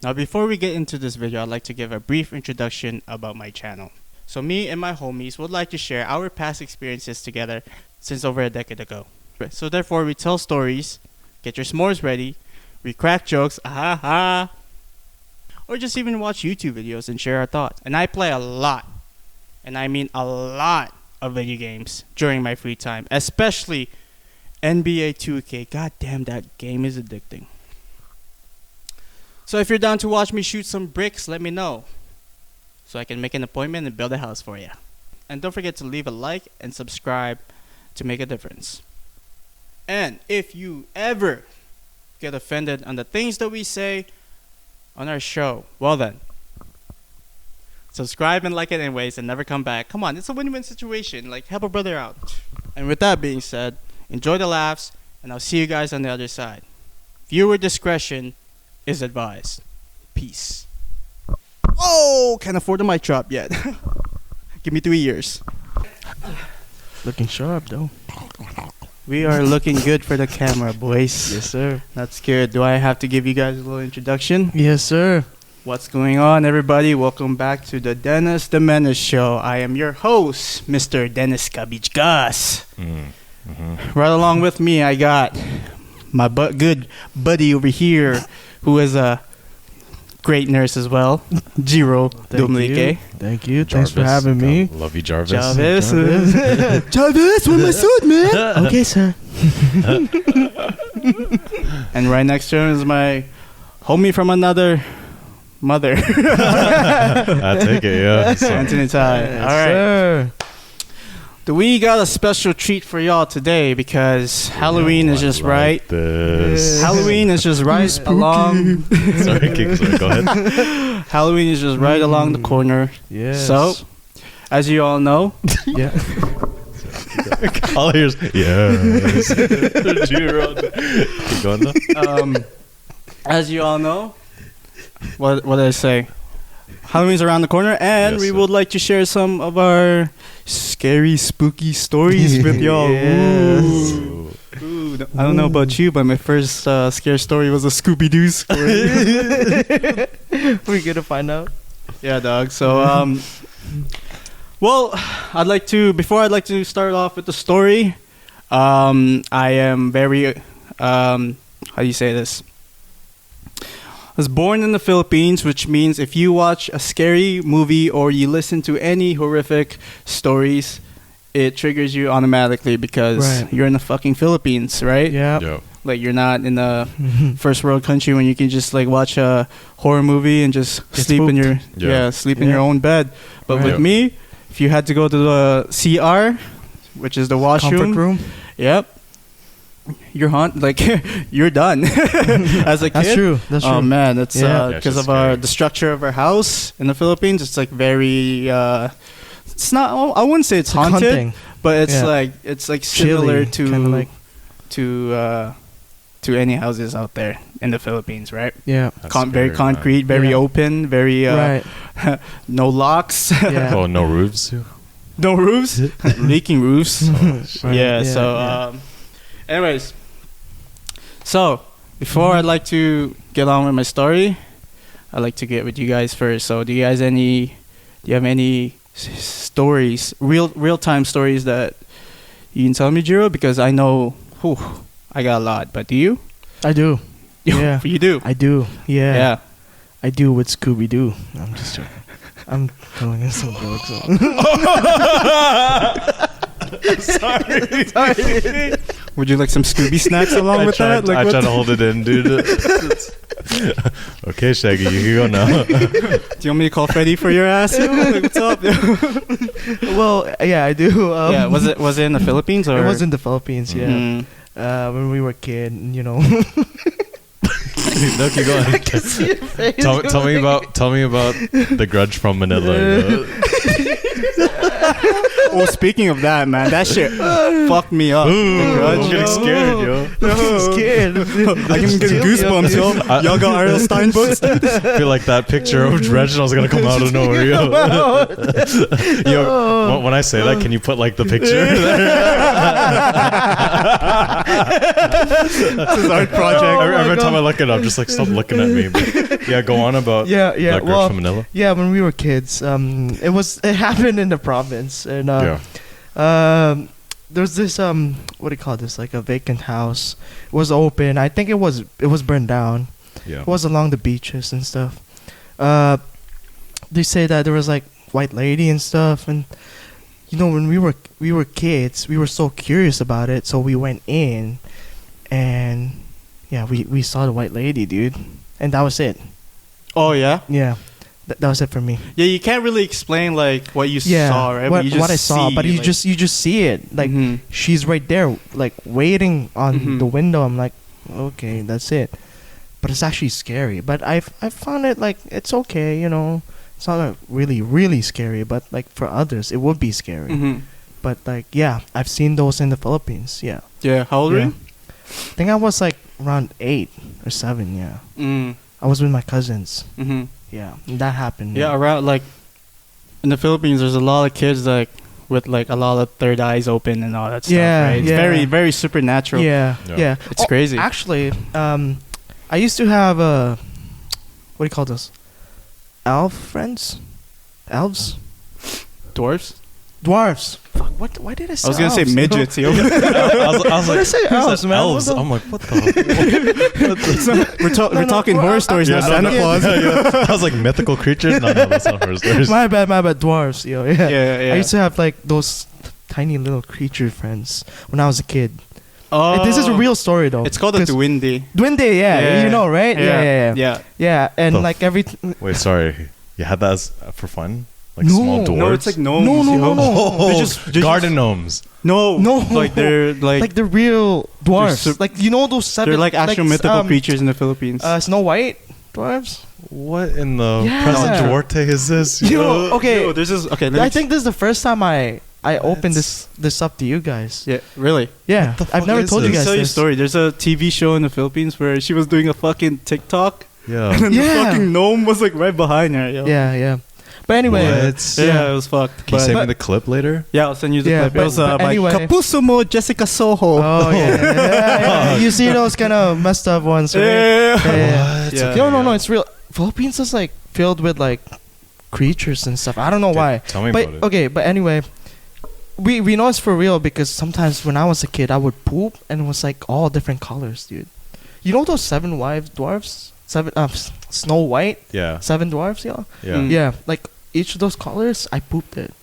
Now before we get into this video, I'd like to give a brief introduction about my channel. So me and my homies would like to share our past experiences together since over a decade ago. So therefore we tell stories, get your s'mores ready, we crack jokes, or just even watch YouTube videos and share our thoughts. And I play a lot, and I mean a lot of video games during my free time, especially NBA 2K. God damn, that game is addicting. So if you're down to watch me shoot some bricks, let me know, so I can make an appointment and build a house for you. And don't forget to leave a like and subscribe to make a difference. And if you ever get offended on the things that we say on our show, well then, subscribe and like it anyways and never come back. Come on, it's a win-win situation. Like, help a brother out. And with that being said, enjoy the laughs, and I'll see you guys on the other side. Viewer discretion is advised. Peace. Oh, can't afford the mic drop yet. Give me 3 years. Looking sharp though. We are looking good for the camera, boys. Yes, sir. Not scared. Do I have to give you guys a little introduction? Yes, sir. What's going on, everybody? Welcome back to the Dennis the Menace Show. I am your host, Mr. Dennis Cabbage Gas. Right along with me, I got my good buddy over here, who is a great nurse as well, Jiro Dumlike. Thank you. Jarvis. Thanks for having me. Love you, Jarvis. Jarvis. Jarvis, with my suit, man. Okay, sir. And right next to him is my homie from another mother, I take it, yeah. So, Anthony Ty. Yes, All right. sir. We got a special treat for y'all today because Halloween is just right. This. Halloween is just right along. Sorry, go ahead. Halloween is just right along the corner. Yes. So, as you all know, Yeah. All I hear is, yes. Keep going though. as you all know, what did I say? Halloween's around the corner, and Yes, we sir. would like to share some of our scary, spooky stories with y'all. Yes. Ooh. Ooh, I don't know about you, but my first scare story was a Scooby-Doo story. We're gonna find out. Yeah, dog. So, well, before I'd like to start off with the story, I am very, how do you say this? I was born in the Philippines, which means if you watch a scary movie or you listen to any horrific stories, it triggers you automatically because Right. you're in the fucking Philippines, right? Yeah. Yo. Like, you're not in a first world country when you can just like watch a horror movie and just Get sleep in your Yeah. sleep in Yeah. your own bed. But Right. with me, if you had to go to the CR, which is the washroom, Comfort room. yep, you're you're done. As a kid, That's true. That's true. oh man, it's Yeah. Yeah, it's because just of scary. the structure of our house in the Philippines. It's like very. It's not. I wouldn't say it's like haunted, hunting. but it's Yeah. like similar Chilly, kinda like. to any houses out there in the Philippines, right? Yeah. That's Very scary, man. concrete, very Yeah. open, very Right. no locks, Yeah. Oh, no roofs? no roofs, leaking roofs. Right. Yeah. So, anyways, so before I'd like to get on with my story, I'd like to get with you guys first. So, do you have any stories, real time stories that you can tell me, Jiro? Because I know, I got a lot. But do you? I do. Yeah. You do. I do. Yeah. Yeah. I do with Scooby Doo. I'm just joking. I'm telling you some jokes. Sorry. Would you like some Scooby snacks along with that? I what tried the- to hold it in, dude. Okay, Shaggy, you can go now. Do you want me to call Freddy for your ass? Yo? Like, what's up? Yo? Well, yeah, I do. Yeah. Was it in the Philippines or? It was in the Philippines. Yeah. Mm. When we were kid, you know. No, keep going. Tell me about The Grudge from Manila. Oh, speaking of that, man, that shit fucked me up. I'm getting scared, yo. Scared. I can get goosebumps, yo. Y'all got R.L. Stein books? I feel like that picture of Reginald's gonna come out of nowhere, yo. Yo, when I say that, can you put like the picture? This is our project. Every time I look at it, I'm just like, stop looking at me. But yeah, go on about that girl from Manila. Yeah, when we were kids, it happened in the province, and there's this what do you call this? Like a vacant house. It was open. I think it was burned down. Yeah, It was along the beaches and stuff. They say that there was like white lady and stuff, and when we were kids, we were so curious about it, so we went in, and yeah, we saw the white lady, dude, and that was it. Oh, yeah? Yeah. That was it for me. Yeah, you can't really explain like what you saw, right? What, you just what I saw, see, but you like, just see it. Like she's right there, like waiting on the window. I'm like, okay, that's it. But it's actually scary. But I found it like it's okay, It's not like really scary, but like for others it would be scary. But like I've seen those in the Philippines. Yeah. Yeah, how old were you? I think I was like around 8 or 7. Yeah. I was with my cousins. Yeah, that happened. Yeah, around like in the Philippines, there's a lot of kids like with like a lot of third eyes open and all that stuff. Yeah, right? It's very very supernatural. Yeah. It's crazy. Actually, I used to have what do you call those? Elves? Dwarfs. Fuck, why did I say I was gonna say elves? midgets, yo. I was like, I say elves, man? elves. What the- I'm like, what the? We're talking horror stories, not Santa Claus. I was like, mythical creatures? No, that's not horror stories. My bad, dwarves, yo. Yeah. Yeah. I used to have like those tiny little creature friends when I was a kid. Oh, This is a real story though. It's called a 'cause- duende. Duende, yeah, you know, right? Yeah. Yeah, and The like Wait, sorry. You had that for fun? Like No. small dwarves? No, it's like gnomes. No. Oh, They're just garden gnomes. No, No. like they're like the real dwarfs. sup- Like those 7. they're like actual mythical creatures in the Philippines. Snow White dwarves. What in the Yeah. present Duarte is this? Okay. Yo, this is okay. I think this is the first time I opened this up to you guys. Yeah, really. Yeah, the I've fuck never is told you this? guys Tell you a this. story. There's a TV show in the Philippines where she was doing a fucking TikTok, Yeah. and then the Yeah. fucking gnome was like right behind her. Yo. Yeah. But anyway, What? Yeah, it was fucked. Can you But- send me the clip later? yeah, I'll send you the Yeah, clip. It was but by anyway- Kapuso mo Jessica Soho. Oh yeah. You see those kind of messed up ones, right? Yeah. Yeah. Yeah. No, it's real. Philippines is like filled with like creatures and stuff. I don't know why. Tell me But about it. okay, but anyway, we know it's for real because sometimes when I was a kid, I would poop and it was like all different colors, dude. You know those 7 wives dwarfs? Snow White, Yeah. 7 dwarfs, yeah. Yeah. Mm. Yeah, like each of those colors, I pooped it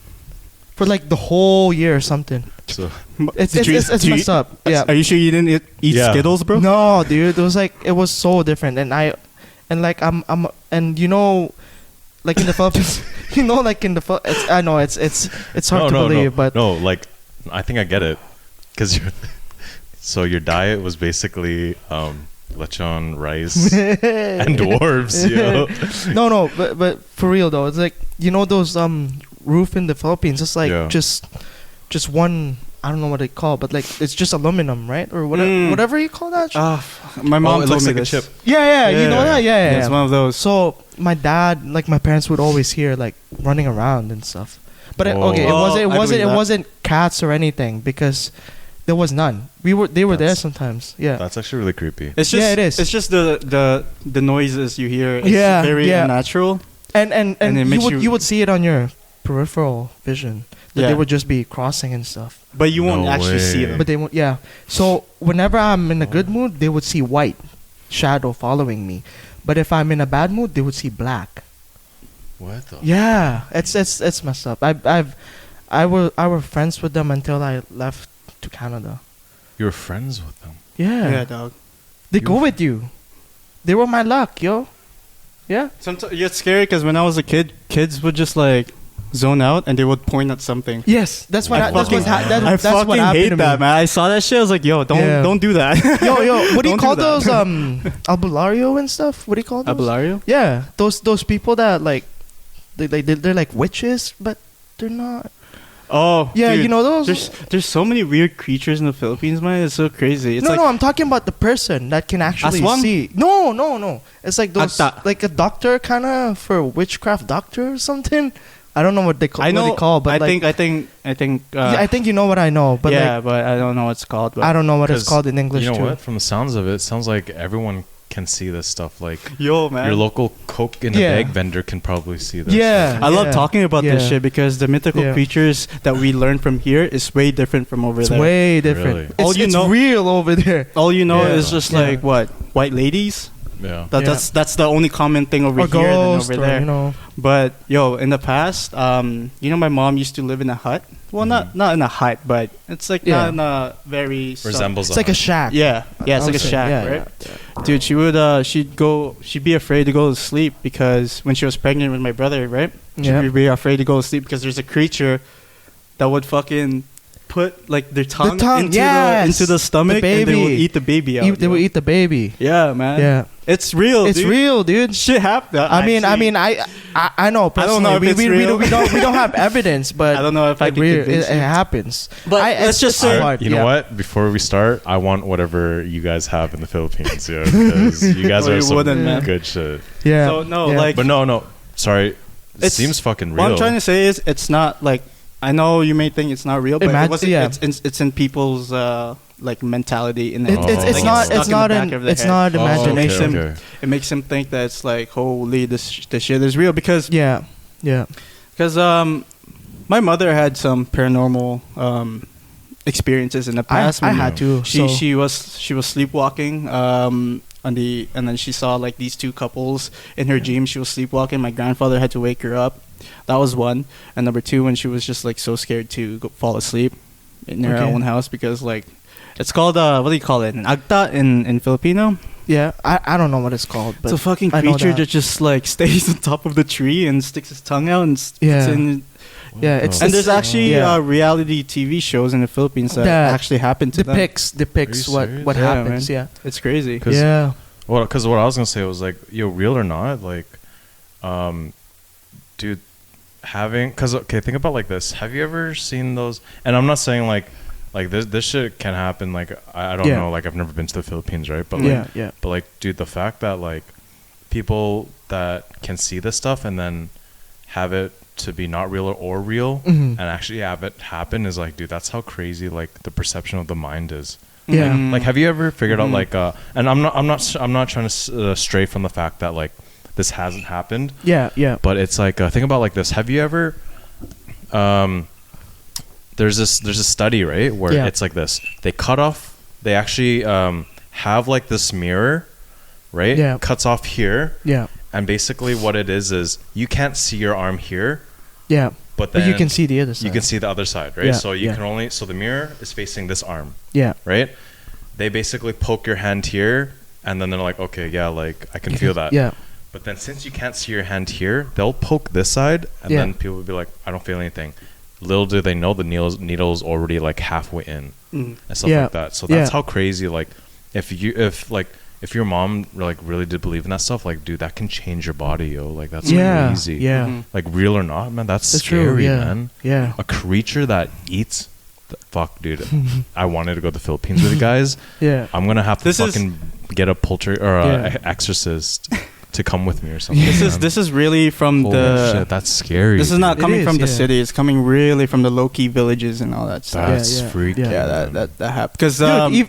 for like the whole year or something. So It's Did you- it's did you- messed up. Yeah. Are you sure you didn't eat Yeah. Skittles, bro? No, dude, it was so different, and like in the Philippines, like in the I know it's hard to believe, but no, like I think I get it, because so your diet was basically lechon, rice, and dwarves. no, but for real though, it's like those roof in the Philippines. It's like Yeah. just one. I don't know what they call, but like it's just aluminum, right, or whatever, Mm. whatever you call that. My mom it told looks me like a this. chip. Yeah, you know that. Yeah. It's one of those. So my dad, like my parents, would always hear like running around and stuff. But Whoa. okay, Oh, I believe it that. wasn't cats or anything because there was none. They were there That's- sometimes. Yeah. That's actually really creepy. It's just, Yeah, it is. It's just the noises you hear. It's Yeah, very yeah. unnatural. And And it makes you would see it on your peripheral vision that Yeah. they would just be crossing and stuff. But you won't No actually see way. them. But they won't. Yeah. So whenever I'm in a good mood, they would see white shadow following me. But if I'm in a bad mood, they would see black. What the? Yeah, it's messed up. I were friends with them until I left to Canada. You were friends with them. Yeah, dog. They go with you. They were my luck, yo. Yeah. Sometimes it's scary because when I was a kid, kids would just like zone out and they would point at something. Yes, that's what I fucking- I that's what fucking happened hate to me. that, man. I saw that shit. I was like, yo, don't do that. Yo, what do you Don't call do that. those albulario and stuff? What do you call those? Abulario? Yeah, those people that like they're like witches, but they're not. Oh, Yeah, dude, you know those. There's so many weird creatures in the Philippines, man. It's so crazy. It's No, I'm talking about the person that can actually Aswang? see. No. It's like those, Agta. like a doctor kind of for witchcraft doctor or something. I don't know what they call. I know. What they call, but I like, think. yeah, I think you know what I know. But yeah, like, but I don't know what it's called. But I don't know what it's 'Cause called in English You know too. what? From the sounds of it, it sounds like everyone can see this stuff. Like yo, man. your local Coke in a Yeah. bag vendor can probably see this. Yeah. I love talking about this Yeah. shit because the mythical Yeah. creatures that we learn from here is way different from over It's there. way different. Really? It's, All you it's know- real over there. All you know Yeah. is just Yeah. like what white ladies. Yeah. Yeah. That's the only common thing over Or here than ghost, over or, there. you know. But yo, in the past, my mom used to live in a hut. Well, not in a hut, but it's like Yeah. not in a very Resembles. It's like a shack. Yeah, it's like a Okay. shack, Yeah, right? Dude, she'd be afraid to go to sleep because when she was pregnant with my brother, right? Yeah. She'd be afraid to go to sleep because there's a creature that would fucking put like their tongue, into the stomach and they will baby. eat the baby out. They will eat the baby. Yeah, man. Yeah. It's real. It's dude. real, dude. Shit happened. I mean, I know personally. know if it's real. We don't have evidence, but I don't know if I like, can convince it you. happens. But let's just say- hard, You know yeah. what? Before we start, I want whatever you guys have in the Philippines, yeah, because you guys Oh, are you some wouldn't, man. good shit. Yeah. So, no, yeah. like- But no, sorry, it It's- seems fucking real. What I'm trying to say is, it's not like I know you may think it's not real, but Yeah. it's in people's like mentality. In It, the, it's, Like, it's not. stuck It's in the not back an. of their It's head. not Oh, imagination. okay. It makes them think that it's like, holy, this shit is real because Yeah. Yeah. my mother had some paranormal experiences in the past. I when had to. she was sleepwalking and then she saw like these two couples in her dream. She was sleepwalking. My grandfather had to wake her up. That was one. And number two, when she was just like so scared to fall asleep in her Okay. own house because like it's called what do you call it? An agta in Filipino. Yeah. I don't know what it's called, but It's a fucking I know creature that. that just like stays on top of the tree and sticks his tongue out and Yeah. it's in. Yeah. It's And there's actually yeah. reality TV shows in the Philippines that That actually happen to them. depicts Are you what serious? Yeah, happens. man. Yeah. It's crazy. 'Cause- Yeah. Well, because what I was gonna say was like, yo, real or not, like, dude, because okay, think about like this. Have you ever seen those? And I'm not saying like this shit can happen. Like I don't Yeah. know. Like I've never been to the Philippines, right? But like, Yeah. Yeah. but like, dude, the fact that like people that can see this stuff and then have it to be not real or real Mhm. and actually have it happen is like, dude, that's how crazy like the perception of the mind is. Yeah. Like, have you ever figured out Mhm. like, and I'm not trying to stray from the fact that like this hasn't happened, Yeah. Yeah. but it's like think about like this. Have you ever, there's a study, right, where Yeah. it's like this. They actually have like this mirror, right? Yeah. Cuts off here, Yeah. and basically what it is you can't see your arm here, Yeah. but then But you can see the other side. you can see the other side, right? Yeah, So you yeah. can only the mirror is facing this arm. Yeah. Right? They basically poke your hand here, and then they're like, okay, yeah, like I can feel that. Yeah. But then since you can't see your hand here, they'll poke this side, and Yeah. then people will be like, I don't feel anything. Little do they know the needle's already like halfway in Mm. and stuff Yeah. like that. So that's Yeah. how crazy. Like, if your mom like really did believe in that stuff, like, dude, that can change your body, yo. Like that's Yeah. crazy. Yeah. Mhm. Like real or not, man, that's That's scary, true. Yeah. man. Yeah. A creature that eats. Fuck, dude. I wanted to go to the Philippines with you guys. Yeah. I'm gonna have to This is- fucking get a polter or Yeah. exorcist to come with me or something. This is really from Holy the. shit, that's scary. This is not It coming is, from the yeah. city. It's coming really from the low key villages and all that stuff. That's Yeah, yeah, freaky. yeah. Yeah, that happened. Because Dude,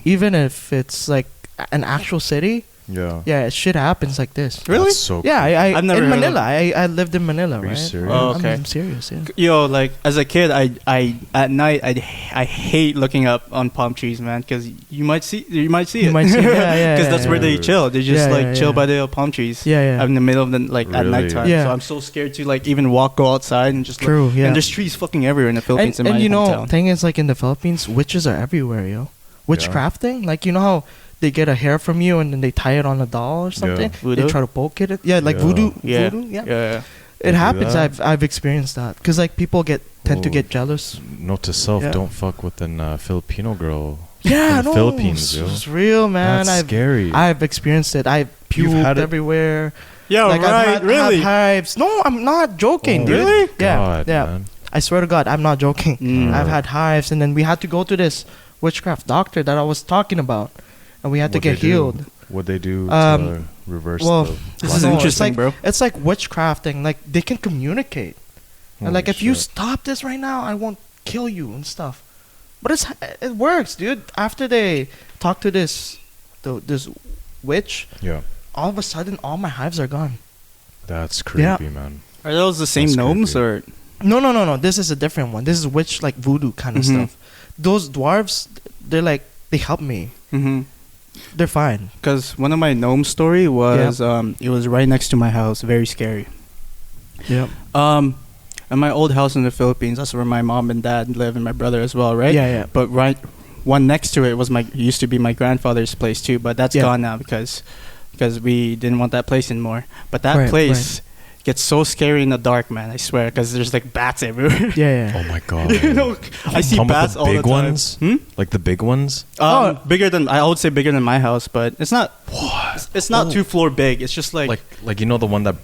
even if it's like an actual city, Yeah. yeah, shit happens like this. Really? That's so Yeah, I've never in heard of- Manila. I lived in Manila, Are you right? serious? Oh, okay. I'm serious. Yeah. yo, like as a kid, I at night I hate looking up on palm trees, man, because you might see it. You might see it, yeah, Because that's where they yeah. chill. They just Yeah, like yeah, chill yeah. by the palm trees. Yeah, yeah. In the middle of the at Really? nighttime. Yeah. So I'm so scared to like even go outside and just True, look. yeah. And there's trees fucking everywhere in the Philippines. And in my you know, hometown. thing is, like in the Philippines, witches are everywhere, yo. Witchcrafting, like you know how they get a hair from you and then they tie it on a doll or something. Voodoo? They try to poke it. Yeah, like Yeah. voodoo. Yeah. Voodoo. Yeah. yeah. It do happens. that? I've experienced that because like people tend to Oh. get jealous. Note to self: Yeah. don't fuck with an Filipino girl. Yeah, in the no, Philippines, it's, yo. it's real, man. That's scary. I've experienced it. I've You've puked had it- everywhere. Yeah, like right. I've Really? hives. No, I'm not joking, dude. Really? Yeah, God, yeah. man. I swear to God, I'm not joking. I've had hives, and then we had to go to this witchcraft doctor that I was talking about, and we had to What'd get they do? healed. What'd they do to reverse Well, the... This is No, interesting, it's like, bro. It's like witchcrafting. Like they can communicate. And like Holy if you shit. stop this right now, I won't kill you and stuff. But it works, dude. After they talk to this witch, Yeah. all of a sudden all my hives are gone. That's creepy, Yeah. man. Are those the same That's gnomes creepy. or? No. This is a different one. This is witch like voodoo kind of stuff. Those dwarves, they're like they help me. They're fine. Because one of my gnome story was it was right next to my house, very scary. Yeah. And my old house in the Philippines, that's where my mom and dad live, and my brother as well, right? Yeah. But one next to it used to be my grandfather's place too, but that's gone now because we didn't want that place anymore. But that place gets so scary in the dark, man. I swear, because there's like bats everywhere. Yeah. Oh my god. You know, I see bats all the big time. ones? Like the big ones? Bigger than I would say bigger than my house, but it's not. What? It's not 2-floor big. It's just like you know the one that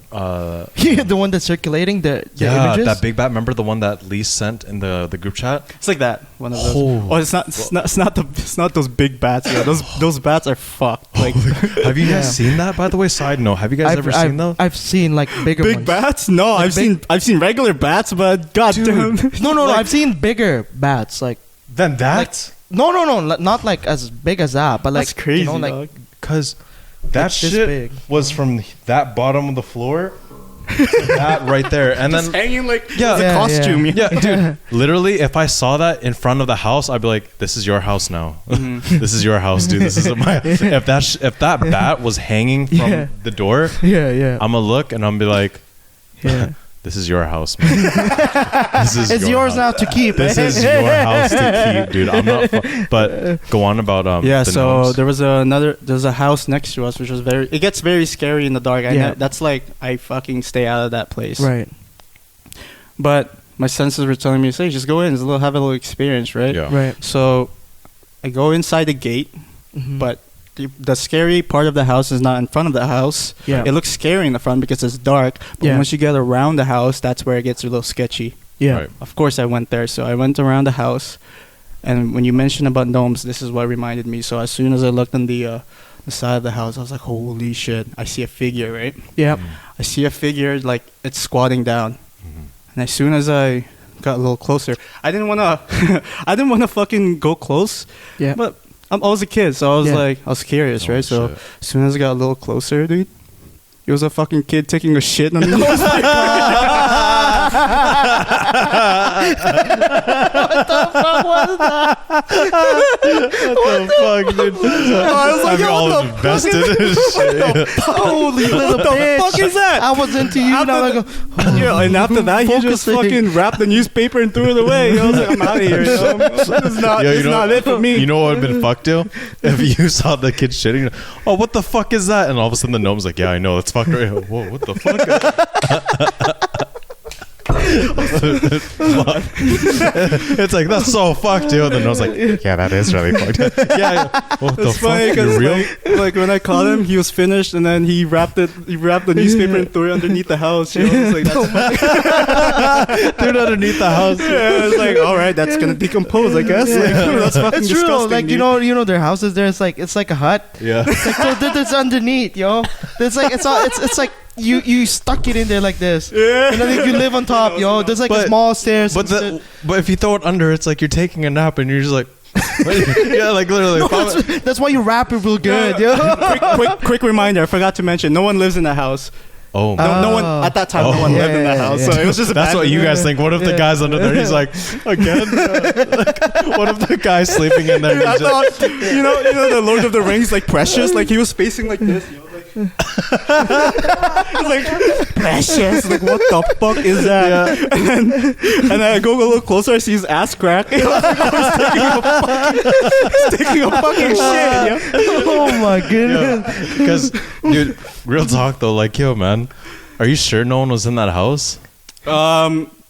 Yeah, the one that's circulating the images. that big bat. Remember the one that Lee sent in the group chat? it's like that. One of those. Oh. Oh, it's not those big bats. Yeah, those bats are fucked. Like Have you guys seen that, by the way? Side note, have you guys ever seen those? I've seen like bigger big ones. bats? No, Like I've seen regular bats, but goddamn. No. I've seen bigger bats. Like Then that? no, not like as big as that, but like That's crazy. You know, like dog. Because that this shit big. was from that bottom of the floor to that right there. And Just then, hanging like Yeah. as a Yeah, costume. yeah, dude, literally, if I saw that in front of the house, I'd be like, this is your house now. This is your house, dude. This isn't my... If that bat was hanging from Yeah. the door, yeah. I'm gonna look and I'm gonna be like, Yeah. this is your house, man. This is It's yours house. now to keep. This is your house to keep, dude. I'm not... But go on about... Yeah, the so gnomes. there's a house next to us which was it gets very scary in the dark. That's like I fucking stay out of that place. Right. But my senses were telling me, say, just go in, have a little experience, right? Yeah. Right. So I go inside the gate, but the scary part of the house is not in front of the house. Yeah. It looks scary in the front because it's dark. But Yeah. once you get around the house, that's where it gets a little sketchy. Yeah. Right. Of course, I went there. So I went around the house, and when you mentioned about gnomes, this is what reminded me. So as soon as I looked on the side of the house, I was like, "Holy shit!" I see a figure, right? Yeah. I see a figure like it's squatting down, and as soon as I got a little closer, I didn't wanna, I didn't wanna fucking go close. Yeah. But I was a kid, so I was Yeah. like, I was curious, Oh, right? So shit. as soon as I got a little closer, dude, it was a fucking kid taking a shit on the What the fuck, dude? I was like, I'm all what the fuck invested in shit. Holy little What the bitch. fuck is that? I was into you. Now I go. Yeah, and after that, he just Focusing. fucking wrapped the newspaper and threw it away. I was like, I'm out of here. You know? This is not, Yo, this is not it for me. You know what would have been fucked, yo? If you saw the kid shitting, oh, what the fuck is that? And all of a sudden the gnome's like, yeah, I know, it's fucked right. Whoa, what the fuck? It's like, that's so fucked, yo. The gnome's like, yeah, that is really fucked. Yeah, what the It's funny fuck? You're real? like when I caught him, he was finished, and then he wrapped the newspaper and threw it underneath the house. You know? I was like, that's Dude, underneath the house. yeah. I was like, all right, that's gonna decompose, I guess. Like, that's fucking It's disgusting. true. Like dude. you know their houses there. It's like a hut. Yeah. It's like so that's underneath, yo. It's like it's like you stuck it in there like this. Yeah. And then you live on top, yo. There's like a But- small stairs. But and but if you throw it under, it's like you're taking a nap and you're just like, yeah, like literally. shit. That's why you wrap it real good, yo. quick reminder, I forgot to mention, no one lives in that house. Oh, No one at that time. No one Yeah, lived in that yeah, house, yeah. so it was just that's what you guys abandoned. think. What if the Yeah. guy's under there? He's like, again? Like, what if the guy's sleeping in there? Dude, I He's just- thought, you know, the Lord of the Rings, like Precious, like he was facing like this. You know, like, it's like Precious, like what the fuck is that? And then I go a little closer, I see his ass crack. He's taking a fucking shit. Yeah. Oh my goodness. Because, dude, real talk though, like, yo, man, are you sure no one was in that house?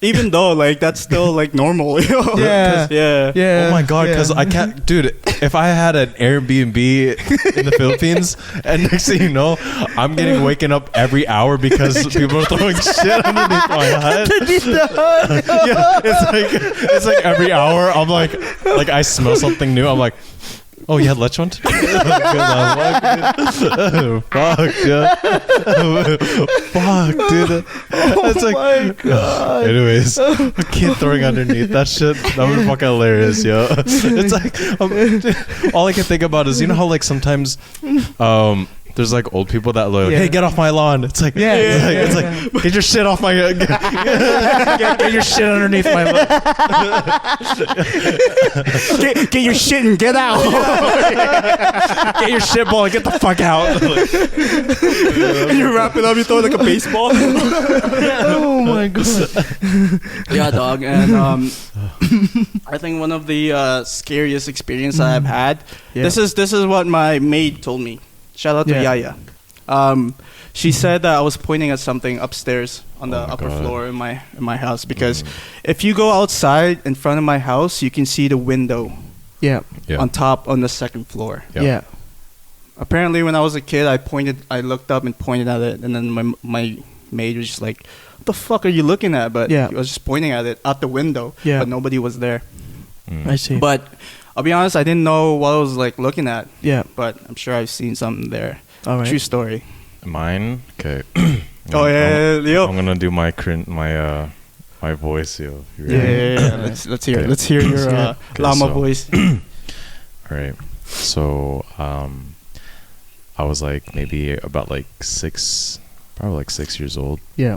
even though like that's still like normal. You know? Yeah. Yeah. Yeah. Oh my god, because yeah. I can't, dude. If I had an Airbnb in the Philippines, and next thing you know, I'm getting waken up every hour because people are throwing shit underneath my head. Yeah, it's like every hour I'm like I smell something new. I'm like, oh, you had lechon today? Fuck, dude. Fuck, dude. It's like, my God. anyways, a kid throwing underneath that shit. That was fucking hilarious, yo. It's like, all I can think about is, you know how like sometimes, there's like old people that like, hey, get off my lawn. It's like, it's like, get your shit off my, get your shit underneath my lawn. Get your shit and get out. Get your shit ball and get the fuck out. And you wrap it up. You throw it like a baseball. Oh my God. Yeah, dog. And I think one of the scariest experiences I've had. Yeah. This is what my maid told me. Shout out to Yeah. Yaya. She said that I was pointing at something upstairs on the Oh my upper God. floor in my house because if you go outside in front of my house, you can see the window Yeah. Yeah. on top on the second floor. Yeah. Yeah. Apparently, when I was a kid, I looked up and pointed at it, and then my maid was just like, "What the fuck are you looking at?" But Yeah. I was just pointing at it out the window, Yeah. but nobody was there. I see. But I'll be honest, I didn't know what I was like looking at, yeah. but I'm sure I've seen something there. All right. True story. Mine, okay. Oh yeah, yo. I'm gonna do my my voice, yo. You Yeah, ready? Let's hear it. Okay. Let's hear your Okay, llama so- voice. All right. So, I was like maybe about like probably like 6 years old. Yeah.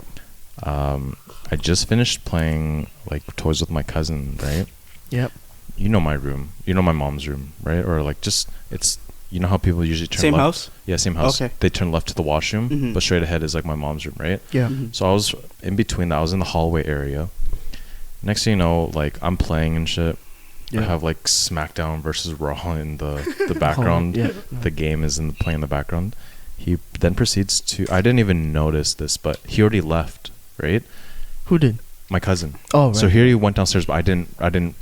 I just finished playing like toys with my cousin, right? Yep. You know my room. You know my mom's room, right? Or like just it's you know how people usually turn Same left? house. Yeah, same house. Okay. They turn left to the washroom, Mhm. but straight ahead is like my mom's room, right? Yeah. Mhm. So I was in between that. I was in the hallway area. Next thing you know, like I'm playing and shit. Yeah. I have like SmackDown versus Raw in the background. Yeah. The game is playing in the background. He then proceeds to. I didn't even notice this, but he already left. Right, Who did? my cousin. Oh, right. So here he went downstairs, but I didn't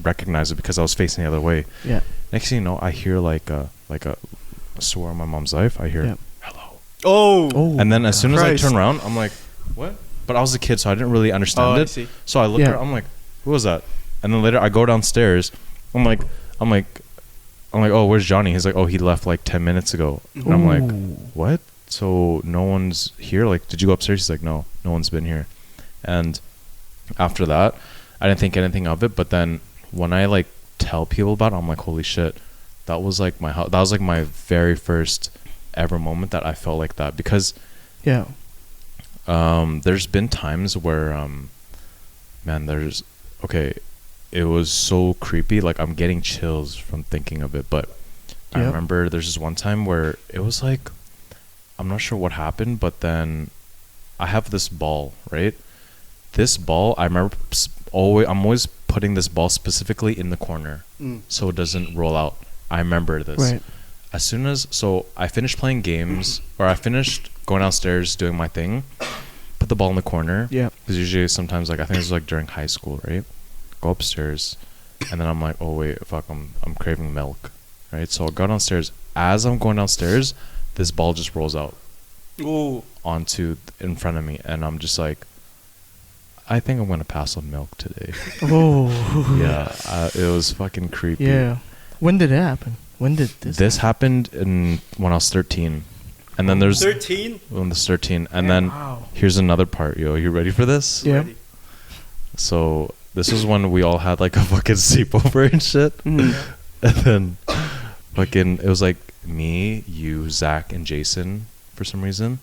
recognize it because I was facing the other way. Yeah. Next thing you know, I hear like a swear on my mom's life. I hear Yeah. hello, Oh. Oh. and then as soon as Christ. I turn around, I'm like, what? But I was a kid, so I didn't really Oh, understand I it. see. So I look Yeah. around, I'm like, who was that? And then later I go downstairs. I'm like, oh, where's Johnny? He's like, oh, he left like 10 minutes ago. And I'm like, Ooh. what? So no one's here? Like, did you go upstairs? He's like, no one's been here. And after that, I didn't think anything of it. But then when I like tell people about it, I'm like, holy shit, that was like that was like my very first ever moment that I felt like that. Because Yeah. there's been times where it was so creepy, like I'm getting chills from thinking of it. But I Yep. remember there's this one time where it was like, I'm not sure what happened, but then I have this ball, right? This ball, I remember I'm always putting this ball specifically in the corner so it doesn't roll out. I remember this. Right. As soon as I finished playing games, or I finished going downstairs doing my thing, put the ball in the corner. Yeah. Because usually sometimes, like, I think it was like during high school, right? Go upstairs, and then I'm like, oh wait, fuck, I'm craving milk, right? So I go downstairs. As I'm going downstairs, this ball just rolls out Ooh. in front of me, and I'm just like, I think I'm gonna pass on milk today. Oh. Yeah, it was fucking creepy. Yeah. When did it happen? When did this? happened when I was 13, and then there's 13. when I was 13, and then Wow. here's another part. Yo, you ready for this? Yeah. So this was when we all had like a fucking sleepover and shit. Mhm. And then fucking it was like me, you, Zach, and Jason for some reason.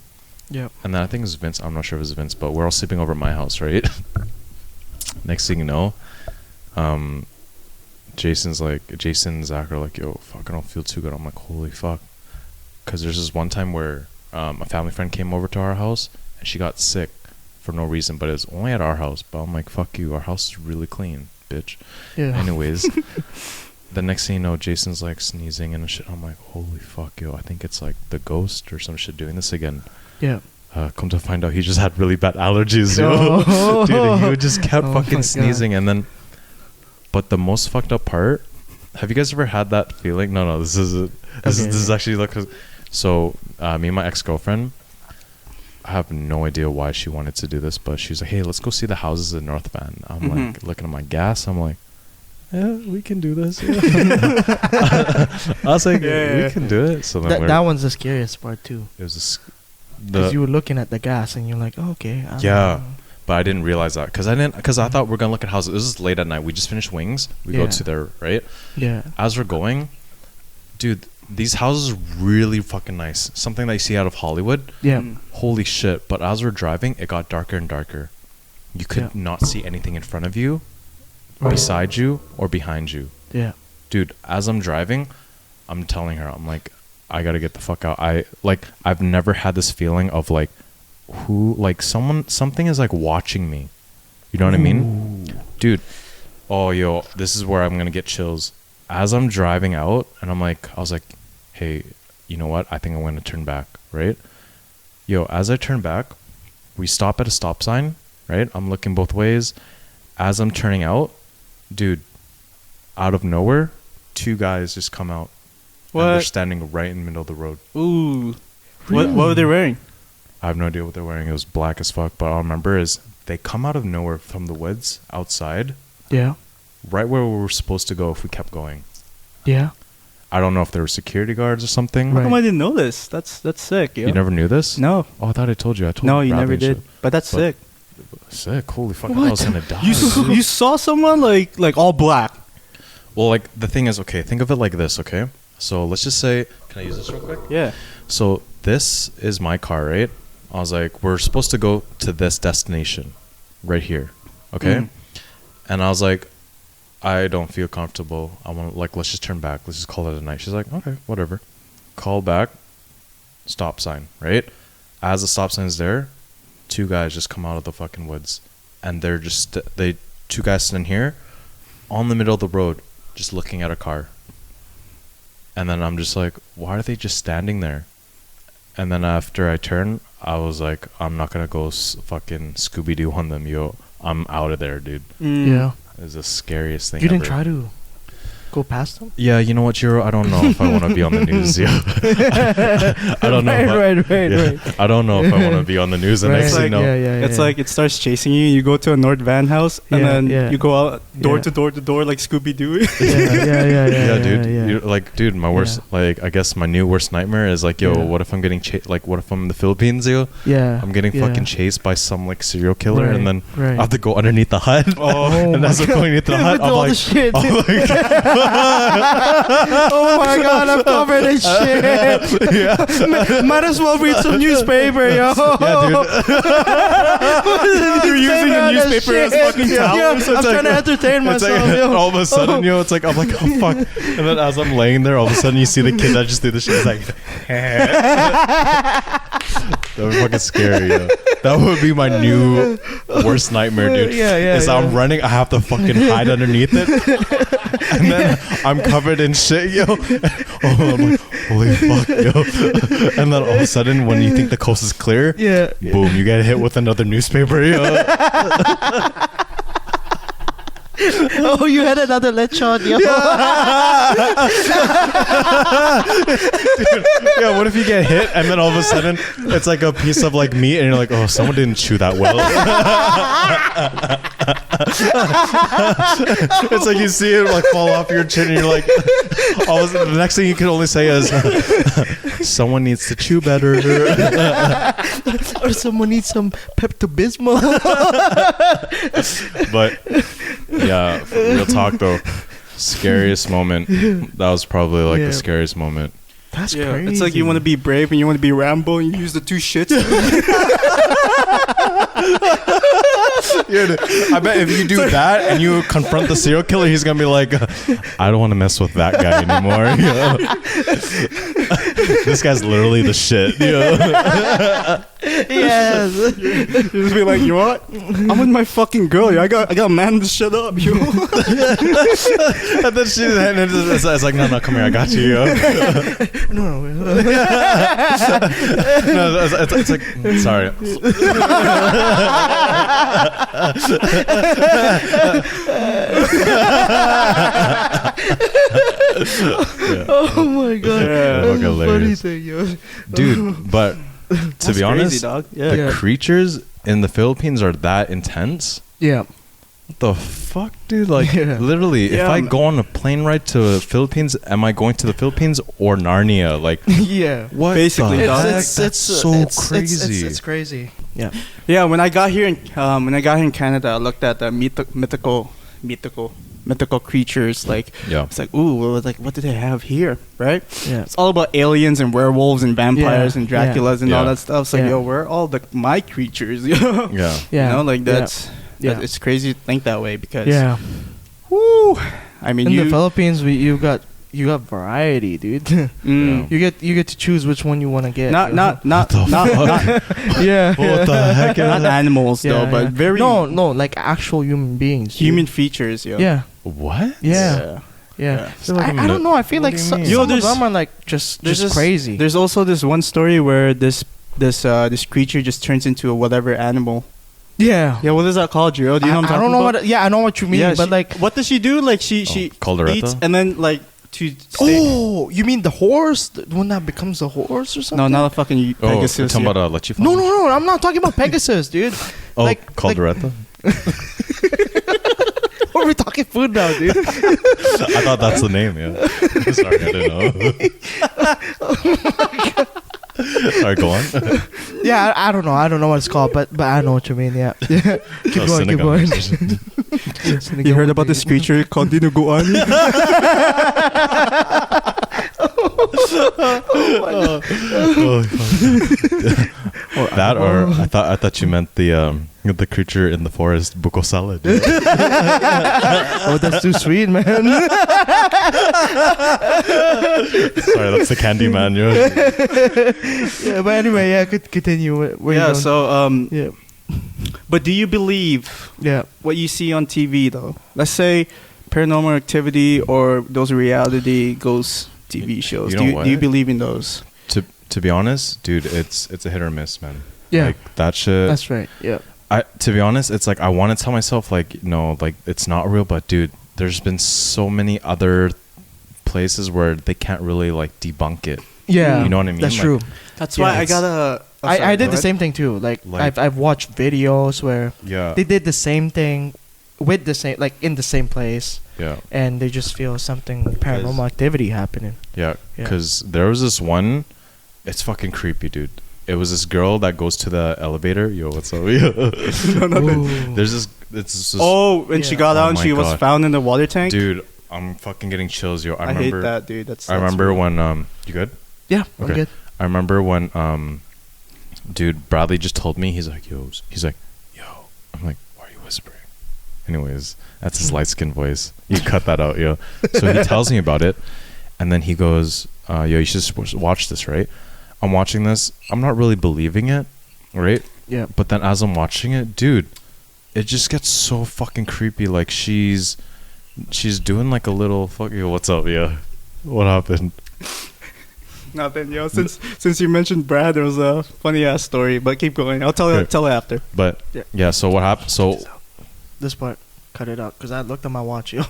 Yep. And then I think it was Vince. I'm not sure if it was Vince, but we're all sleeping over at my house, right? Next thing you know, Jason and Zach are like, yo, fuck, I don't feel too good. I'm like, holy fuck. Because there's this one time where a family friend came over to our house and she got sick for no reason, but it was only at our house. But I'm like, fuck you, our house is really clean, bitch. Yeah. Anyways, the next thing you know, Jason's like sneezing and shit. I'm like, holy fuck, yo, I think it's like the ghost or some shit doing this again. Yeah. come to find out, he just had really bad allergies, yo. Dude, he would just kept fucking sneezing. And then, but the most fucked up part, have you guys ever had that feeling? No, this is actually like, so me and my ex-girlfriend, I have no idea why she wanted to do this, but she was like, hey, let's go see the houses in North Van. I'm like looking at my gas, I'm like, yeah, we can do this. Yeah. I was like, we can do it. So then that one's the scariest part too. It was because you were looking at the gas and you're like, oh, okay. But I didn't realize that because I thought we're gonna look at houses. This is late at night. We just finished Wings. We go to there, right? Yeah. As we're going, dude, these houses are really fucking nice. Something that you see out of Hollywood. Yeah. Holy shit! But as we're driving, it got darker and darker. You could not see anything in front of you, beside you, or behind you. Yeah. Dude, as I'm driving, I'm telling her, I'm like, I gotta get the fuck out. I've never had this feeling of like, something is like watching me. You know what I mean? Dude, this is where I'm gonna get chills. As I'm driving out, and I was like, hey, you know what? I think I'm gonna turn back, right? As I turn back, we stop at a stop sign, right? I'm looking both ways. As I'm turning out, dude, out of nowhere, 2 guys just come out. What? And they're standing right in the middle of the road. Ooh. Really? What were they wearing? I have no idea what they're wearing. It was black as fuck. But all I remember is they come out of nowhere from the woods outside. Yeah. Right where we were supposed to go if we kept going. Yeah. I don't know if they were security guards or something. How come I didn't know this? That's sick, yo. You never knew this? No. Oh, I thought I told you. No, you never did. But that's sick. Sick. Holy fuck. I was going to die. You saw someone like all black. Well, like the thing is, okay, think of it like this, okay? So let's just say, can I use this real quick? Yeah. So this is my car, right? I was like, we're supposed to go to this destination right here, okay? And I was like, I don't feel comfortable. I want to, let's just turn back. Let's just call it a night. She's like, okay, whatever. Call back. Stop sign, right? As the stop sign is there, 2 guys just come out of the fucking woods. And they're just, 2 guys sitting here on the middle of the road, just looking at a car. And then I'm just like, why are they just standing there? And then after I turn, I was like, I'm not going to go fucking Scooby-Doo on them, yo. I'm out of there, dude. Yeah. It's the scariest thing You ever. didn't try to go past them? Yeah, you know what, Jiro? I don't know if I want to be on the news. Yeah. I don't know. Right. I don't know if I want to be on the news. And next thing you know, it's like it starts chasing you. You go to a Nord Van house, and then you go out door to door like Scooby Doo. Yeah, dude. You're like, dude, my worst, I guess my new worst nightmare is like, what if I'm getting what if I'm in the Philippines, yo? Yeah. I'm getting fucking chased by some like serial killer, and then I have to go underneath the hut. And as I'm going underneath the hut, I'm like, oh my god, I'm covered in shit. Might as well read some newspaper, yo. You're using the newspaper as fucking towel. I'm trying to entertain myself, yo. All of a sudden, I'm like, oh fuck. And then as I'm laying there, all of a sudden you see the kid that just did the shit. It's like, that would be fucking scary, yo. That would be my new worst nightmare, dude. Is I'm running, I have to fucking hide underneath it. And then I'm covered in shit, yo. I'm like, holy fuck, yo. And then all of a sudden, when you think the coast is clear, boom, you get hit with another newspaper, yo. Oh, you had another lechon, yo. Dude, what if you get hit and then all of a sudden it's like a piece of like meat and you're like, oh, someone didn't chew that well. It's like you see it like fall off your chin and you're like, all of a sudden, the next thing you can only say is, someone needs to chew better. Or someone needs some Pepto-Bismol. But yeah, real talk though, scariest moment. That was probably like the scariest moment. That's crazy. It's like you want to be brave and you want to be Rambo and you use the 2 shits. I bet if you do that and you confront the serial killer, he's gonna be like, I don't want to mess with that guy anymore. You know? This guy's literally the shit. You know? Yes. You just be like, you know what? I'm with my fucking girl. Yo. I got man to shut up, yo. And then it's like, no, come here, I got you, yo. No. No, it's like, sorry. Oh my god. Yeah. That's Fucking a funny hilarious. thing, yo. Dude, but to That's be crazy, honest, dog. the Yeah. Yeah. creatures in the Philippines are that intense. Yeah. What the fuck, dude? Like, Yeah. literally, if Yeah, I man. go on a plane ride to the Philippines, am I going to the Philippines or Narnia? Like, Yeah. what? Basically, the dog. heck? That's so crazy. It's crazy. Yeah. Yeah, when I got here in Canada, I looked at the mythical creatures. Like, Yeah. it's like, ooh, well, like, what do they have here, right? Yeah. It's all about aliens and werewolves and vampires Yeah, and Draculas and all Yeah. that stuff. So, Yeah. yo, where are all my creatures? Yo? Yeah. Yeah. You know, like that's Yeah. it's crazy to think that way because, Yeah. whoo, I mean, In the Philippines, you got variety, dude. mm, you get to choose which one you want to get. not Yeah. What the heck? not animals though, but very no, like actual human beings. dude. human features. Yo. Yeah. What? Yeah. Yeah. feel like I don't know. I feel what like do you some mean? Yo, of there's- them are like just this- crazy. There's also this one story where this creature just turns into a whatever animal. Yeah. Yeah, what is that called, Jiro? Do you know what I'm I talking don't know about? what. Yeah, I know what you mean, Yeah, but she- like. what does she do? Like she Caldereta? eats and then like to stay. Oh, you mean the horse? The one that becomes a horse or something? No, not a fucking Oh, you're Pegasus. talking yeah. about Lechi No, I'm not talking about Pegasus, dude. Oh, like- Caldereta? We're talking food now, dude. I thought that's the name, yeah. Sorry, I didn't know. Sorry, go on. Yeah, I don't know. I don't know what it's called, but I know what you mean. Yeah. Yeah. Keep Oh, going. Keep Senegal. going. You heard about this creature called Dinuguan? That or I thought you meant the creature in the forest, buko salad. Oh, that's too sweet, man. Sorry, that's the candy man. Yeah, but anyway, yeah, could continue. Where you Yeah. going? So Yeah. but do you believe Yeah. what you see on TV though? Let's say Paranormal Activity or those reality ghost TV shows. You know Do you what? believe in those? To be honest, dude, it's a hit or miss, man. Yeah. Like that shit. That's right. Yeah. To be honest, it's like I want to tell myself like, no, like it's not real, but dude, there's been so many other places where they can't really like debunk it. Yeah. You know what I mean? That's Like, true. That's Yeah, why I it's- gotta. I did the same thing too. Like I've watched videos where Yeah. they did the same thing with the same, like in the same place, Yeah. and they just feel something paranormal activity happening. Yeah, Yeah. because there was this one. It's fucking creepy, dude. It was this girl that goes to the elevator. Yo, what's up? No, nothing. Ooh. There's this. It's this. Oh, when she Yeah. got out Oh and my she was God. found in the water tank. dude, I'm fucking getting chills, yo. I hate that, dude. That's I remember when you good? Yeah. I'm Okay. good. I remember when dude, Bradley just told me he's like, yo. I'm like, why are you whispering? Anyways, that's his light skin voice. You cut that out, yo. So he tells me about it, and then he goes, yo, you should just watch this, right? I'm watching this. I'm not really believing it, right? Yeah. But then as I'm watching it, dude, it just gets so fucking creepy. Like she's doing like a little yo, what's up, yeah? What happened? Nothing, yo. Since you mentioned Brad, there was a funny ass story, but keep going. I'll tell Okay. tell it after. But Yeah. yeah, so what happened? So This part, cut it out because I looked at my watch. Yo.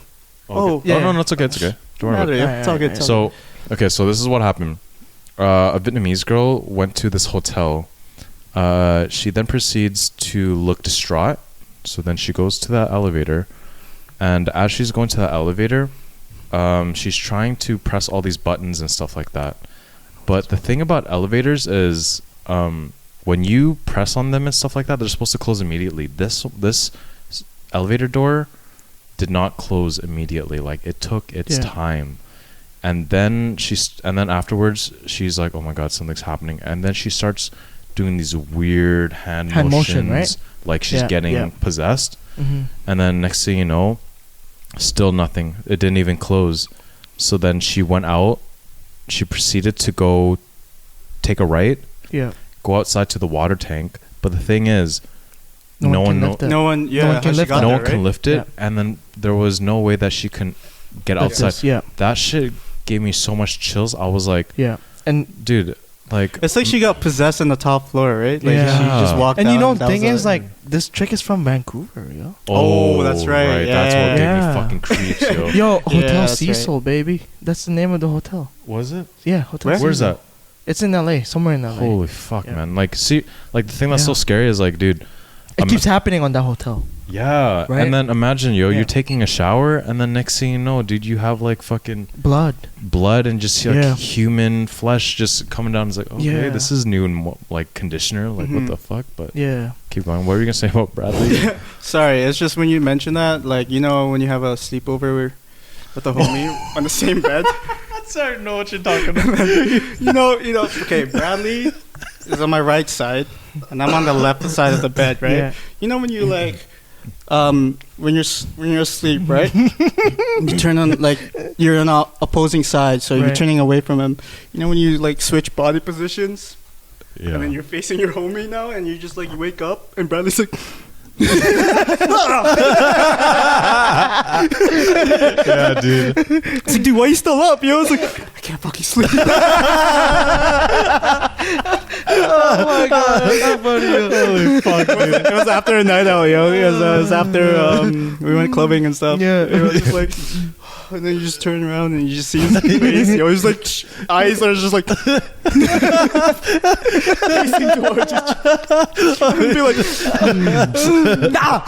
Oh, okay. yeah. No, it's okay, it's okay. Don't worry about it. Yeah, Yeah, it's all yeah, good. yeah. it's all So, okay, so this is what happened. A Vietnamese girl went to this hotel. She then proceeds to look distraught. So then she goes to that elevator, and as she's going to the elevator, she's trying to press all these buttons and stuff like that. But the thing about elevators is, when you press on them and stuff like that, they're supposed to close immediately. This elevator door did not close immediately. Like it took its Yeah. time. And then afterwards she's like, oh my god, something's happening. And then she starts doing these weird hand Hand motions, motion, right? like she's Yeah, getting yeah. possessed. Mm-hmm. And then next thing you know, still nothing. It didn't even close. So then she went out. She proceeded to go take a right. Yeah. go outside to the water tank. But the thing is, no one can lift it. No one, yeah, No one how can she lift got it. no there, one can right? lift it, Yeah. and then there was no way that she can get Like outside. this, yeah, That shit gave me so much chills. I was like, yeah. And dude, like It's like she got possessed on the top floor, right? Like Yeah. she just walked and down. you know, and the that thing was is, it. like, this chick is from Vancouver, yo. Oh, that's right. That's what gave Yeah. me fucking creeps, yo. Yo, Hotel that's Cecil, baby. That's the name of the hotel. Was it? Yeah, Hotel Where? Cecil. Where's that? It's in LA, somewhere in LA. Holy fuck, Yeah. man! Like, see, like the thing that's so Yeah. scary is like, dude. It keeps happening on that hotel. Yeah, Right? and then imagine, yo, Yeah. you're taking a shower, and then next thing you know, dude, you have like fucking Blood. blood and just like Yeah. human flesh just coming down. It's like, okay, Yeah. this is new and like conditioner. Like, what Mhm. the fuck? But Yeah. keep going. What were you gonna say about Bradley? Sorry, it's just when you mention that, like, you know, when you have a sleepover with a homie on the same bed. Sorry, know what you're talking about. you know. Okay, Bradley is on my right side, and I'm on the left side of the bed, right? Yeah. You know when you like, when you're asleep, right? You turn on like you're on opposing sides, so you're Right. turning away from him. You know when you like switch body positions, Yeah. and then you're facing your homie now, and you just like you wake up, and Bradley's like. Yeah, dude. It's like, dude, why you still up? Yo, I was like, I can't fucking sleep. Oh my god, that's so funny. Holy fuck, dude. It was after a night out, yo. It was after we went clubbing and stuff. Yeah. It was just like, and then you just turn around and you just see his face. Yo, he's like, eyes are just like facing towards each other. And be like, nah.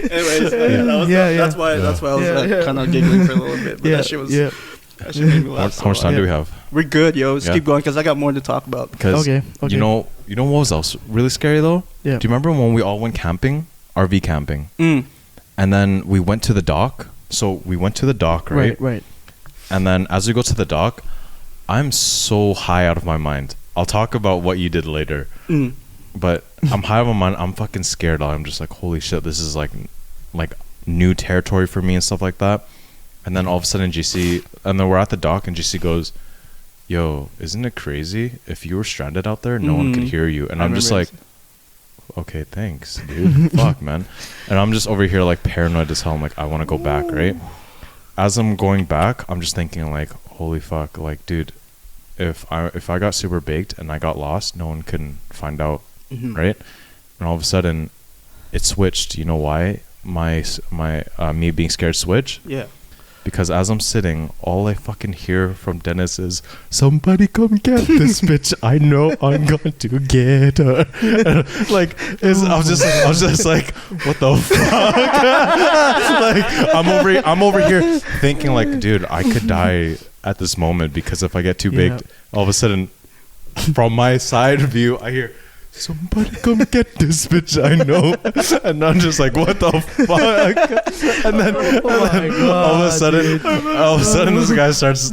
Anyways, that's why I was kind of giggling for a little bit. But that shit was that shit made me laugh. How much time do we have? We're good, yo. Let's Yeah. keep going because I got more to talk about. Because Okay. you know what was else really scary though? Yeah. Do you remember when we all went camping, RV camping, and then we went to the dock? So we went to the dock, right? Right. And then as we go to the dock, I'm so high out of my mind. I'll talk about what you did later. But I'm high out of my mind. I'm fucking scared. I'm just like, holy shit, this is like new territory for me and stuff like that. And then all of a sudden GC, and then we're at the dock and GC goes, yo, isn't it crazy? If you were stranded out there, no one could hear you. And I'm just like, okay, thanks, dude. Fuck, man. And I'm just over here like paranoid as hell. I'm like, I want to go back, right? As I'm going back, I'm just thinking like, holy fuck, like, dude, if I got super baked and I got lost, no one can find out, right? And all of a sudden, it switched. You know why? My me being scared switch? Yeah. Because as I'm sitting, all I fucking hear from Dennis is, somebody come get this bitch. I know I'm going to get her. Like, I was just like, what the fuck? Like, I'm over here thinking like, dude, I could die at this moment because if I get too big, all of a sudden, from my side view, I hear, somebody come get this bitch, I know. And I'm just like, what the fuck? And then, all of a sudden this guy starts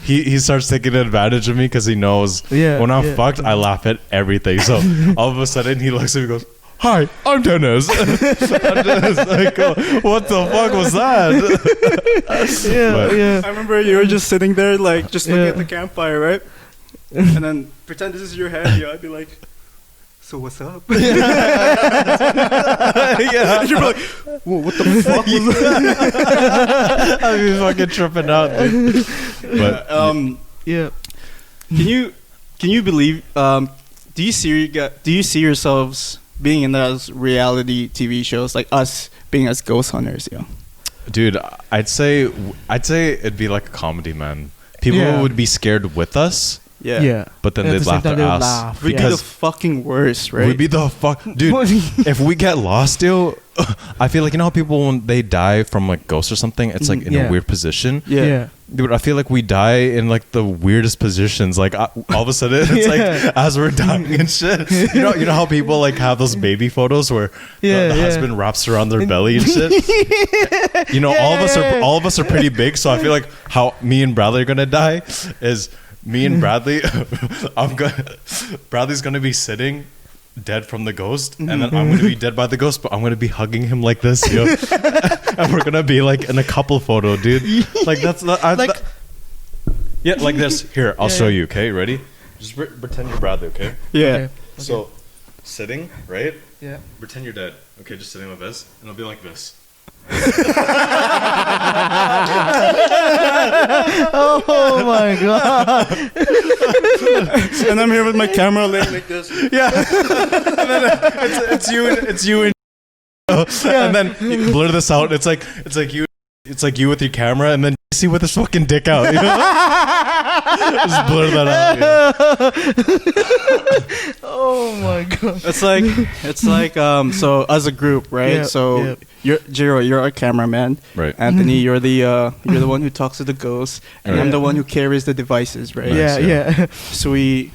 he starts taking advantage of me because he knows when I'm fucked, I laugh at everything. So all of a sudden he looks at me and goes, hi, I'm Dennis. I'm Dennis. Like, what the fuck was that? I remember you were just sitting there like just looking at the campfire, right? And then pretend this is your head, yo. I'd be like, so what's up? And you'd be like, whoa, what the fuck was that? I'd be fucking tripping out, dude. But Can you believe? Do you see yourselves being in those reality TV shows like us being as ghost hunters? Yo, dude, I'd say it'd be like a comedy, man. People would be scared with us. Yeah. But then At they'd the same laugh time, their they would ass. laugh. We'd be the fucking worst, right? We'd be the fuck, dude. If we get lost, yo, I feel like, you know how people when they die from like ghosts or something, it's like in a weird position. Yeah. Dude, I feel like we die in like the weirdest positions. Like all of a sudden, it's like as we're dying and shit. You know how people like have those baby photos where the husband wraps around their belly and shit. You know, all of us are pretty big, so I feel like how me and Bradley are gonna die is me and Bradley. Bradley's gonna be sitting dead from the ghost, and then I'm gonna be dead by the ghost, but I'm gonna be hugging him like this, yo. And we're gonna be like in a couple photo, dude. Like that's not like this. Here, I'll show you. Okay, ready? Just pretend you're Bradley, okay? Yeah. Okay. So, sitting, right? Yeah. Pretend you're dead. Okay, just sitting like this, and I'll be like this. Oh my god. And I'm here with my camera laying like this. Yeah. And then it's you and and then you blur this out. It's like you with your camera, and then you see with his fucking dick out. You know? Just blur that out. Yeah. Oh my god. It's like so as a group, right? Yeah, So yeah. you're Jiro, you're our cameraman. Right. Anthony, you're the one who talks to the ghosts, and Right. I'm the one who carries the devices, right? Nice, Yeah.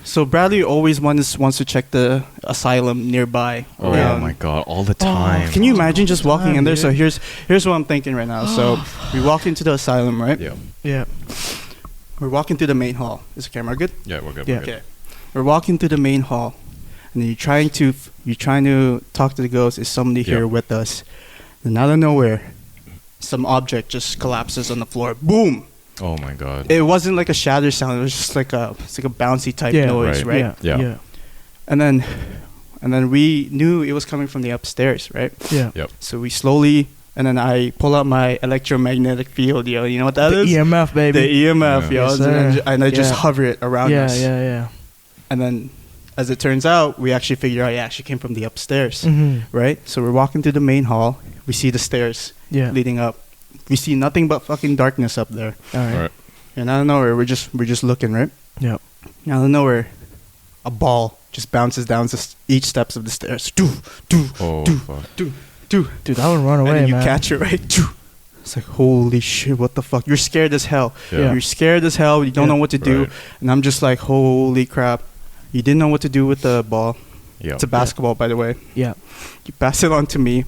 So Bradley always wants to check the asylum nearby. Oh my god, all the time. Can you imagine just walking in there? dude. So here's what I'm thinking right now. So we walk into the asylum, right? Yeah. Yeah. We're walking through the main hall. Is the camera good? Yeah, we're good. Yeah. We're good. Okay. We're walking through the main hall, and then you're trying to talk to the ghost. Is somebody Yeah. here with us? And out of nowhere, some object just collapses on the floor. Boom! Oh my god. It wasn't like a shatter sound. It was just like a bouncy type Yeah. noise, right? Yeah. Yeah. And then we knew it was coming from the upstairs, right? Yeah. Yep. So we slowly, and then I pull out my electromagnetic field, yo. You know what that The is? EMF, baby. The EMF, Yeah. yo. Yes, and I just Yeah. hover it around yeah, us. yeah. And then, as it turns out, we actually figure out it actually came from the upstairs, Mm-hmm. right? So we're walking through the main hall. We see the stairs Yeah. leading up. We see nothing but fucking darkness up there. All right. All right. And out of nowhere, we're just looking, right? Yep. Out of nowhere, a ball just bounces down each steps of the stairs. Doo, doo, Oh doo, fuck. doo, doo. Dude, I would run away, And then you man. catch it, right? Doo. It's like, holy shit, what the fuck? You're scared as hell. Yeah. You're scared as hell. You don't Yeah. know what to do. Right. And I'm just like, holy crap. You didn't know what to do with the ball. Yeah. It's a basketball, by the way. Yeah. You pass it on to me.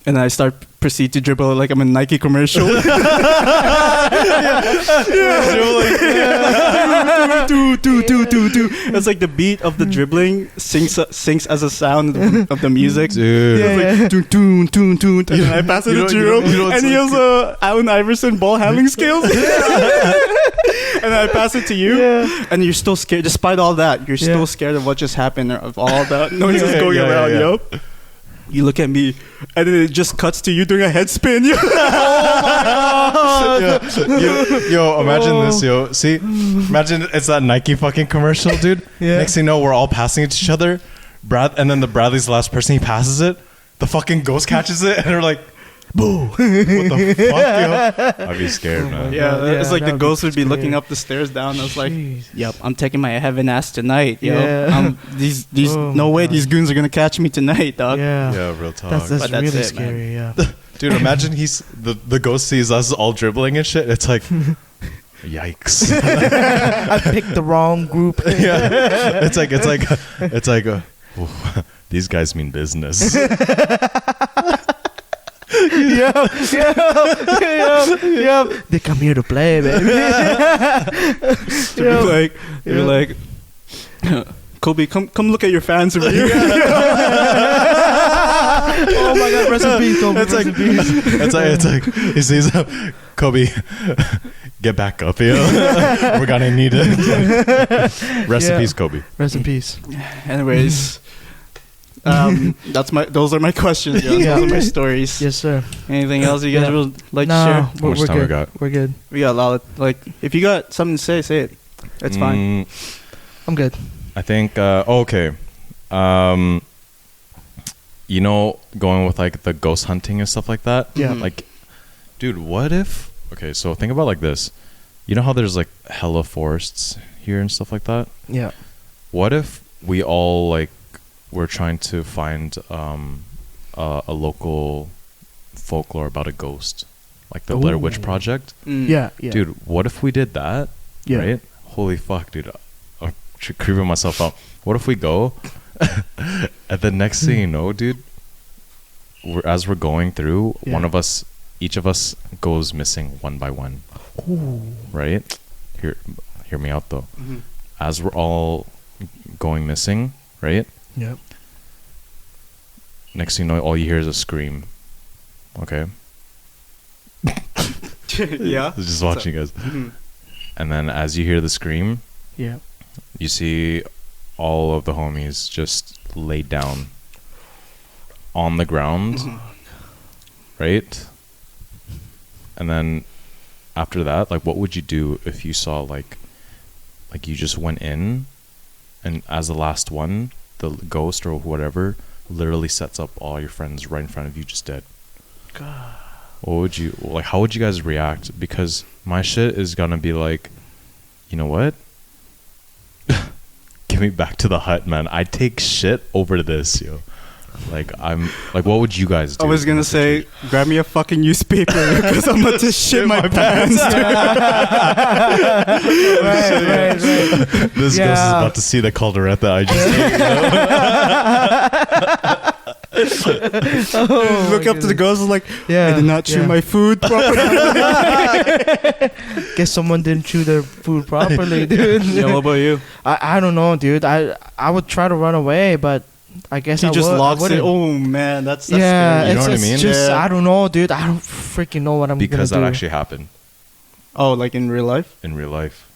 And I proceed to dribble it like I'm in a Nike commercial. It's like the beat of the dribbling syncs as a sound of the music. Dude. Yeah, It's like, toon, toon, toon, toon. And then I pass it You to know- Jiro, you know what's and he like- has Allen Iverson ball handling skills. And I pass it to you, Yeah. and you're still scared. Despite all that, you're still Yeah. scared of what just happened, or of all that noises Yeah, going yeah, around, yeah. yo. You look at me, and then it just cuts to you doing a head spin. Yo, imagine this, yo. See, imagine it's that Nike fucking commercial, dude. Yeah. Next thing you know, we're all passing it to each other. And then Bradley's the last person, he passes it. The fucking ghost catches it, and they're like, boo. What the fuck, yo? I'd be scared, man. Yeah, Yeah, it's like that the would ghost be would be looking scary. up the stairs down. I was like, Jeez. "Yep, I'm taking my heaven ass tonight, yo. Yeah. These Oh no my way God. these goons are gonna catch me tonight, dog." Yeah. Yeah, real talk. That's But that's really it, man. scary, yeah. Dude, imagine the ghost sees us all dribbling and shit. It's like, yikes. I picked the wrong group. Yeah. It's like, ooh, these guys mean business. Yeah. They come here to play, baby. You're like, Kobe, come look at your fans over here. Oh my god, rest in peace, Kobe. It's like, it's like he sees Kobe, get back up, yo. We're gonna need it. Rest in Yeah. peace, Kobe. Rest in peace. Anyways, those are my questions. Yo. Yeah. Those are my stories. Yes, sir. Anything else you guys Yeah. would like to No, share? How much we're time we good. got? We're good. We got a lot of if you got something to say it. It's fine. I'm good. I think okay. You know, going with like the ghost hunting and stuff like that. Yeah. Like, dude, what if? Okay, so think about it like this. You know how there's like hella forests here and stuff like that. Yeah. What if we all like were trying to find a local folklore about a ghost, like the Blair Witch Ooh. Project? Mm. Yeah. Yeah. Dude, what if we did that? Yeah. Right? Holy fuck, dude. I'm creeping myself out. What if we go and the next thing you know, dude, as we're going through, Yeah. each of us goes missing one by one. Ooh. Right? Hear me out though. Mhm. As we're all going missing, right? Yep. Next thing you know, all you hear is a scream. Okay? Yeah. Just watching you guys. Mhm. And then as you hear the scream, Yeah. you see all of the homies just laid down on the ground, right? And then after that, like, what would you do if you saw like you just went in, and as the last one, the ghost or whatever literally sets up all your friends right in front of you, just dead? God. What would you like? How would you guys react? Because my shit is gonna be like, you know what? Give me back to the hut, man. I take shit over this, yo. Like, I'm like, what would you guys do? I was gonna say, grab me a fucking newspaper because I'm about to shit my pants. Right. This ghost is about to see the calderette that I just ate. Look up to the ghost, like, Yeah, I did not chew my food properly. Guess someone didn't chew their food properly, dude. Yeah, what about you? I don't know, dude. I would try to run away, but I guess He I just would, locks I it. wouldn't. Oh man, that's Yeah, scary. You know what I it's mean? just Yeah. I don't know, dude. I don't freaking know what I'm Because that gonna do. actually happened Oh, like in real life? in real life.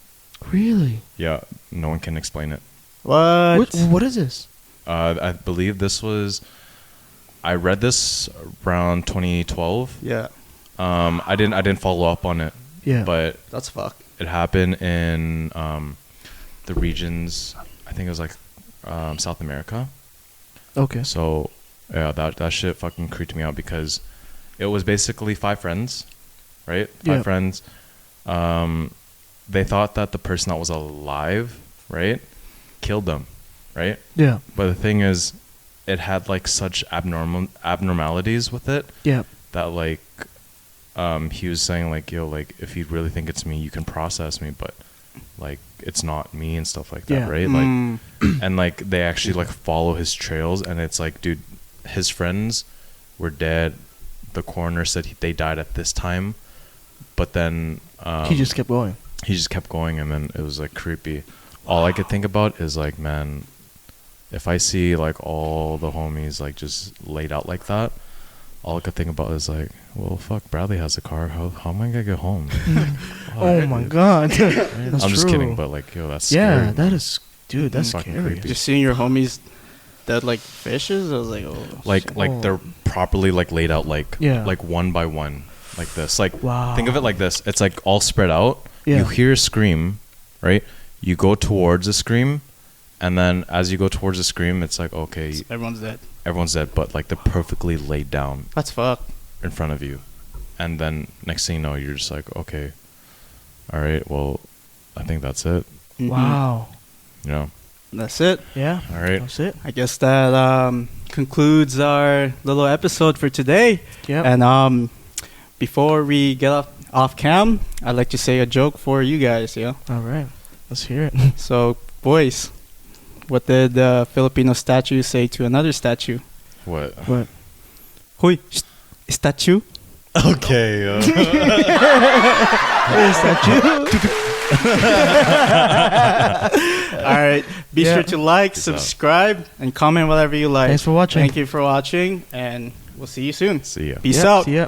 Really? Yeah, no one can explain it. What? What is this? I believe this was. I read this around 2012. Yeah, I didn't follow up on it, Yeah. but that's fucked. it happened in the regions. I think it was like South America. Okay. So yeah, that shit fucking creeped me out because it was basically 5 friends, right? 5 Yeah. friends. They thought that the person that was alive, right, killed them, right? Yeah. But the thing is, it had like such abnormalities with it Yeah. that like he was saying like, yo, like, if you really think it's me, you can process me, but like it's not me and stuff like that, Yeah. right? Like, and like they actually like follow his trails, and it's like, dude, his friends were dead. The coroner said they died at this time, but then He just kept going. he just kept going, and then it was like creepy. All I could think about is like, man, if I see like all the homies like just laid out like that, all I could think about is like, well, fuck, Bradley has a car. How am I gonna get home? Oh my god. That's I'm just true. kidding, but like, yo, that's Yeah, scary. that is, dude. That's Fucking scary. creepy. Just seeing your homies dead like fishes. I was like, oh. like Oh. they're properly like laid out like Yeah. like one by one like this. Like, Wow. think of it like this. It's like all spread out. Yeah. You hear a scream, right? You go towards the scream, and then as you go towards the scream, it's like, okay, Everyone's dead. everyone's dead, but like they're perfectly laid down That's fucked. in front of you. And then next thing you know, you're just like, okay, all right, well, I think that's it. Mhm. Wow. You know, That's it. Yeah. all right. That's it. I guess that concludes our little episode for today. Yeah. And before we get off cam, I'd like to say a joke for you guys. Yeah. All right. Let's hear it. So, boys, what did the Filipino statue say to another statue? What? What? Hoy, statue. Okay. Is that you? All right. Be Yeah. sure to like, Peace out. subscribe, and comment whatever you like. Thanks for watching. Thank you for watching, and we'll see you soon. See ya. Peace Yeah, out. see ya.